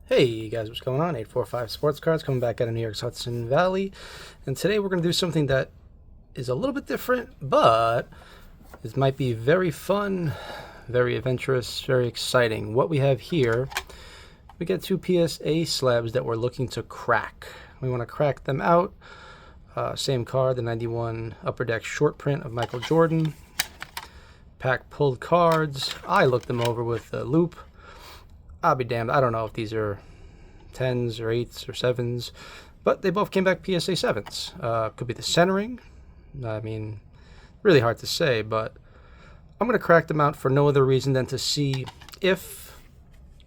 Hey guys, what's going on? 845 Sportscards coming back out of New York's Hudson Valley. And today we're going to do something that is a little bit different, but it might be very fun, very adventurous, very exciting. What we have here, we got two PSA slabs that we're looking to crack. We want to crack them out. Same card, the 91 Upper Deck short print of Michael Jordan. Pack pulled cards. I looked them over with the loop. I'll be damned, I don't know if these are 10s or 8s or 7s, but they both came back PSA 7s. Could be the centering. I mean, really hard to say, but I'm going to crack them out for no other reason than to see if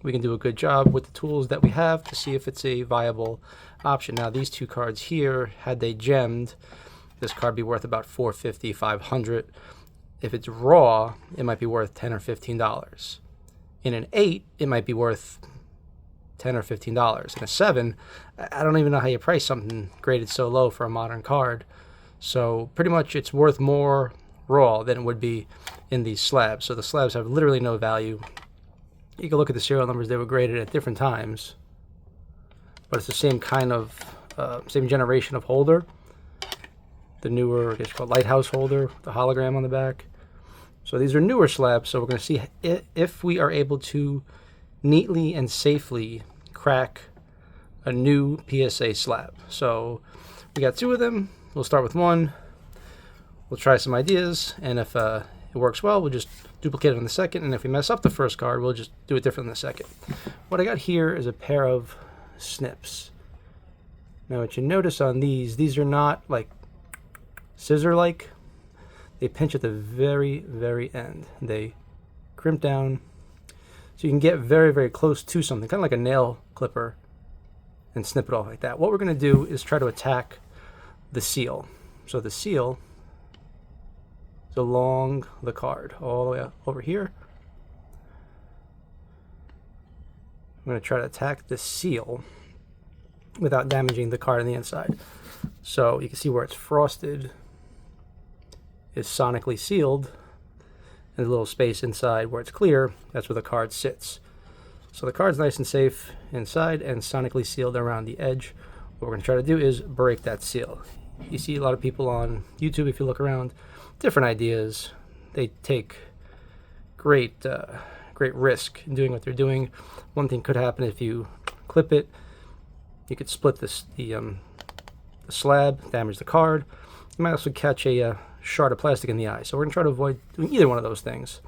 we can do a good job with the tools that we have, to see if it's a viable option. Now, these two cards here, had they gemmed, this card would be worth about $450, $500. If it's raw, it might be worth $10 or $15. In an 8, it might be worth $10 or $15. In a 7, I don't even know how you price something graded so low for a modern card. So pretty much it's worth more raw than it would be in these slabs. So the slabs have literally no value. You can look at the serial numbers, they were graded at different times, but it's the same kind of, same generation of holder. The newer, I guess called lighthouse holder, the hologram on the back. So these are newer slabs, so we're going to see if we are able to neatly and safely crack a new PSA slab. So we got two of them. We'll start with one. We'll try some ideas, and if it works well, we'll just duplicate it on the second, and if we mess up the first card, we'll just do it different on the second. What I got here is a pair of snips. Now what you notice on these are not like scissor-like. They pinch at the very, very end. They crimp down so you can get very, very close to something, kind of like a nail clipper, and snip it off like that. What we're going to do is try to attack the seal. So the seal is along the card, all the way over here. I'm going to try to attack the seal without damaging the card on the inside. So you can see where it's frosted is sonically sealed, and a little space inside where it's clear, that's where the card sits. So the card's nice and safe inside and sonically sealed around the edge. What we're going to try to do is break that seal. You see a lot of people on YouTube, if you look around, different ideas. They take great risk in doing what they're doing. One thing could happen if you clip it, you could split the slab, damage the card. You might also catch a shard of plastic in the eye. So we're going to try to avoid doing either one of those things.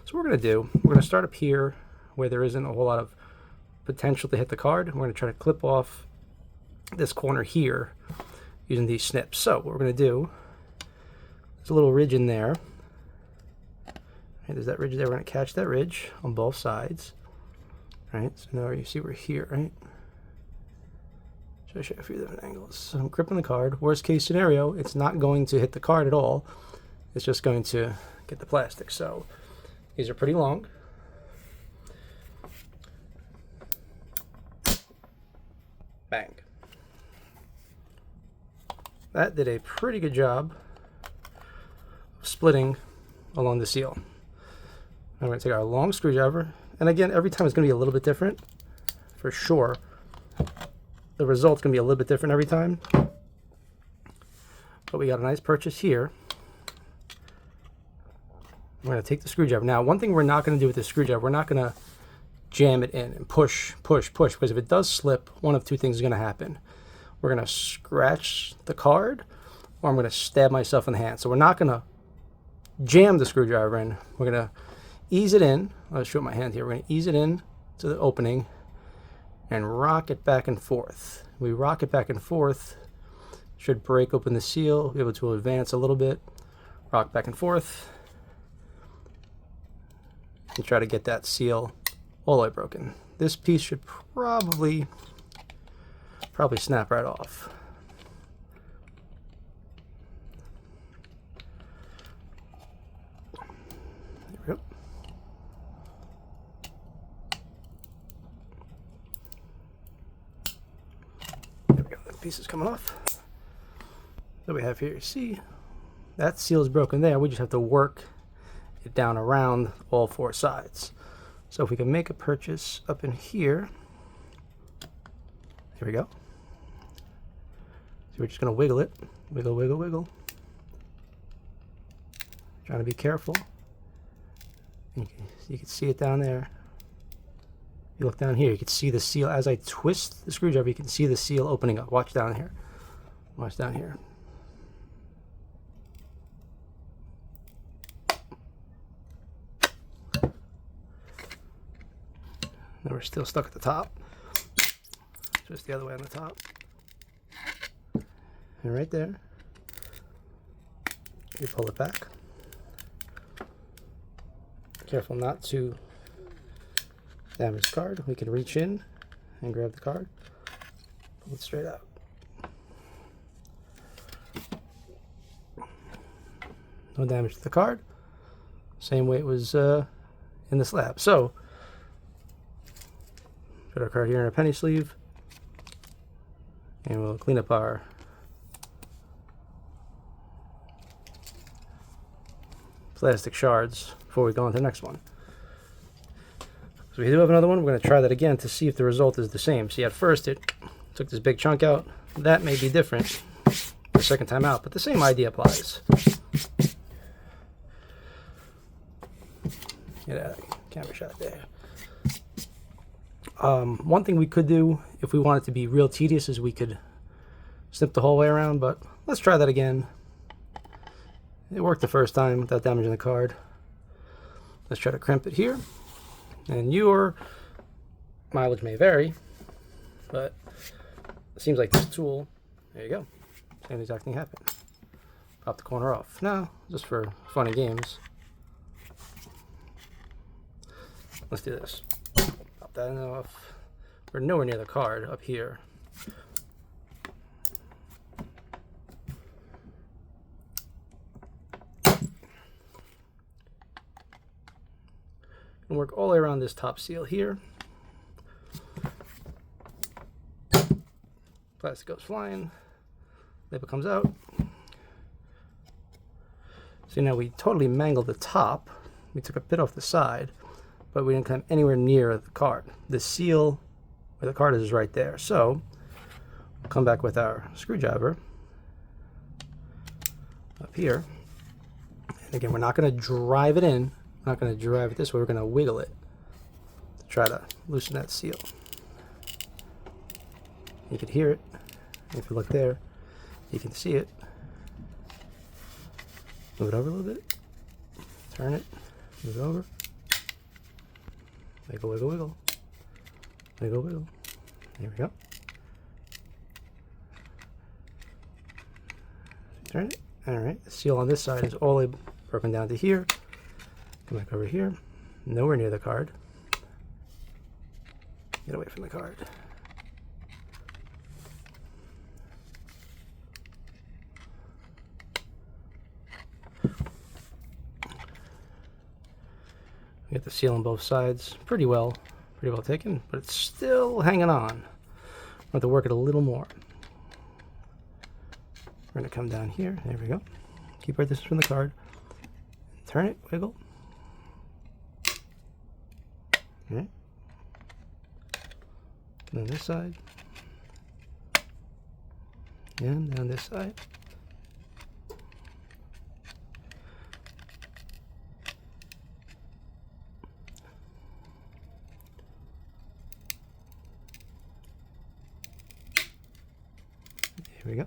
So what we're going to do, we're going to start up here where there isn't a whole lot of potential to hit the card. We're going to try to clip off this corner here using these snips. So what we're going to do, there's a little ridge in there. Right, there's that ridge there. We're going to catch that ridge on both sides. Right, so now you see we're here, right? Show you a few different angles. So I'm gripping the card. Worst case scenario, it's not going to hit the card at all. It's just going to get the plastic. So these are pretty long. Bang. That did a pretty good job of splitting along the seal. I'm going to take our long screwdriver, and again, every time it's going to be a little bit different, for sure. The result's going to be a little bit different every time. But we got a nice purchase here. I'm going to take the screwdriver. Now, one thing we're not going to do with the screwdriver, we're not going to jam it in and push, because if it does slip, one of two things is going to happen. We're going to scratch the card, or I'm going to stab myself in the hand. So we're not going to jam the screwdriver in. We're going to ease it in. I'll show my hand here. We're going to ease it in to the opening and rock it back and forth. We rock it back and forth, should break open the seal, be able to advance a little bit, rock back and forth, and try to get that seal all the way broken. This piece should probably snap right off. There we go. Piece is coming off. So we have here, see, that seal is broken there. We just have to work it down around all four sides. So if we can make a purchase up in here, Here we go. So we're just going to wiggle it. Wiggle, wiggle, wiggle. Trying to be careful. You can see it down there. You look down here, you can see the seal. As I twist the screwdriver, you can see the seal opening up. Watch down here. Watch down here. Now we're still stuck at the top. Just the other way on the top. And right there, you pull it back. Careful not to damage the card. We can reach in and grab the card, pull it straight out. No damage to the card. Same way it was in the slab. So, put our card here in our penny sleeve, and we'll clean up our plastic shards before we go on to the next one. So we do have another one. We're going to try that again to see if the result is the same. See, at first it took this big chunk out. That may be different the second time out, but the same idea applies. Get out of the camera shot there. One thing we could do if we want it to be real tedious is we could snip the whole way around, but let's try that again. It worked the first time without damaging the card. Let's try to crimp it here. And your mileage may vary, but it seems like this tool, there you go. Same exact thing happened. Pop the corner off. Now, just for fun and games, let's do this. Pop that off. We're nowhere near the card up here. And work all the way around this top seal here. Plastic goes flying. Label comes out. So now we totally mangled the top. We took a bit off the side, but we didn't come anywhere near the card. The seal where the card is right there. So we'll come back with our screwdriver up here. And again, we're not going to drive it in. We're not going to drive it this way. We're going to wiggle it to try to loosen that seal. You can hear it. If you look there, you can see it. Move it over a little bit. Turn it. Move it over. Wiggle, wiggle, wiggle. Wiggle, wiggle. There we go. Turn it. Alright, the seal on this side is all the way broken down to here. Come back over here. Nowhere near the card. Get away from the card. Get the seal on both sides pretty well taken, but it's still hanging on. We'll have to work it a little more. We're going to come down here. There we go. Keep our distance from the card. Turn it, wiggle. Okay. And on this side. And down this side. Here we go.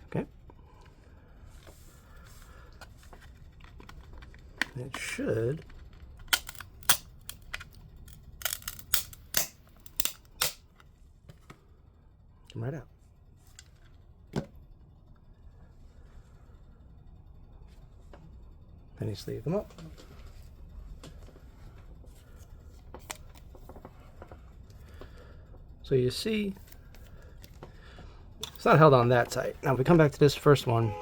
Okay. It should come right out. Then you sleeve them up. So you see, it's not held on that tight. Now if we come back to this first one,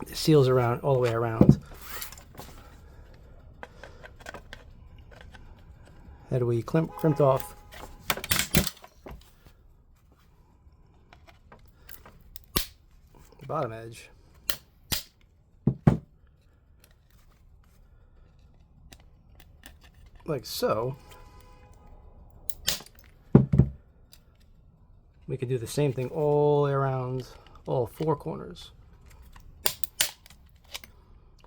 the seal's around all the way around. Had we crimped off the bottom edge. Like so. we could do the same thing all the way around all four corners.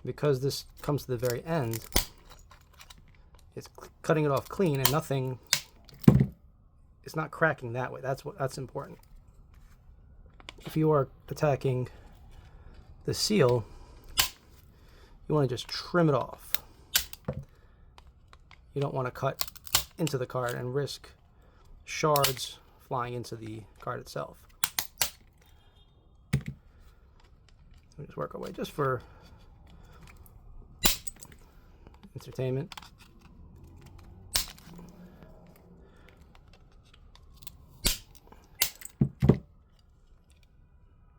Because this comes to the very end, it's cutting it off clean and nothing, it's not cracking that way. That's important. If you are attacking the seal, you want to just trim it off. You don't want to cut into the card and risk shards flying into the card itself. We just work our way just for entertainment.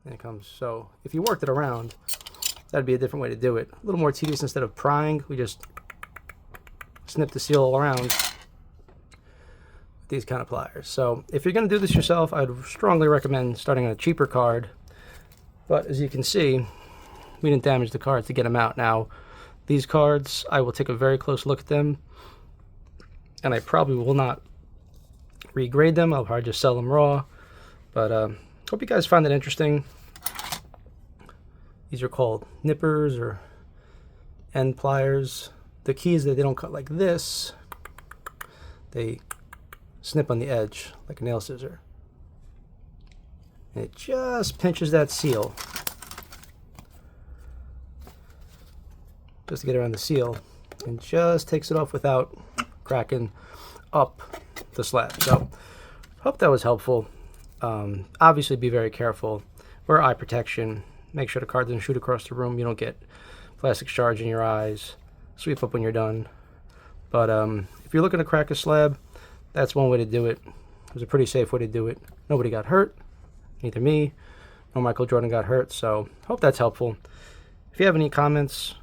And it comes, so if you worked it around, that'd be a different way to do it. A little more tedious. Instead of prying, we just snip the seal all around with these kind of pliers. So if you're going to do this yourself, I'd strongly recommend starting on a cheaper card. But as you can see, we didn't damage the cards to get them out. Now, these cards, I will take a very close look at them, and I probably will not regrade them. I'll probably just sell them raw. But hope you guys find it interesting. These are called nippers or end pliers. The key is that they don't cut like this. They snip on the edge like a nail scissor. And it just pinches that seal. Just to get around the seal. And just takes it off without cracking up the slab. So, hope that was helpful. Obviously be very careful. Wear eye protection. Make sure the card doesn't shoot across the room. You don't get plastic shards in your eyes. Sweep up when you're done. But if you're looking to crack a slab, that's one way to do it. It was a pretty safe way to do it. Nobody got hurt. Neither me nor Michael Jordan got hurt. So hope that's helpful. If you have any comments,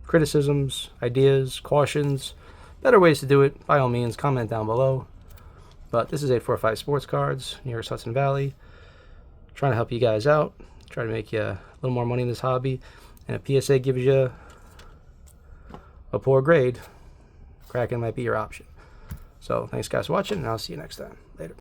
criticisms, ideas, cautions, better ways to do it, by all means, comment down below. But this is 845 Sports Cards, New York's Hudson Valley. Trying to help you guys out, try to make you a little more money in this hobby. And if PSA gives you a poor grade, cracking might be your option. So thanks guys for watching, and I'll see you next time.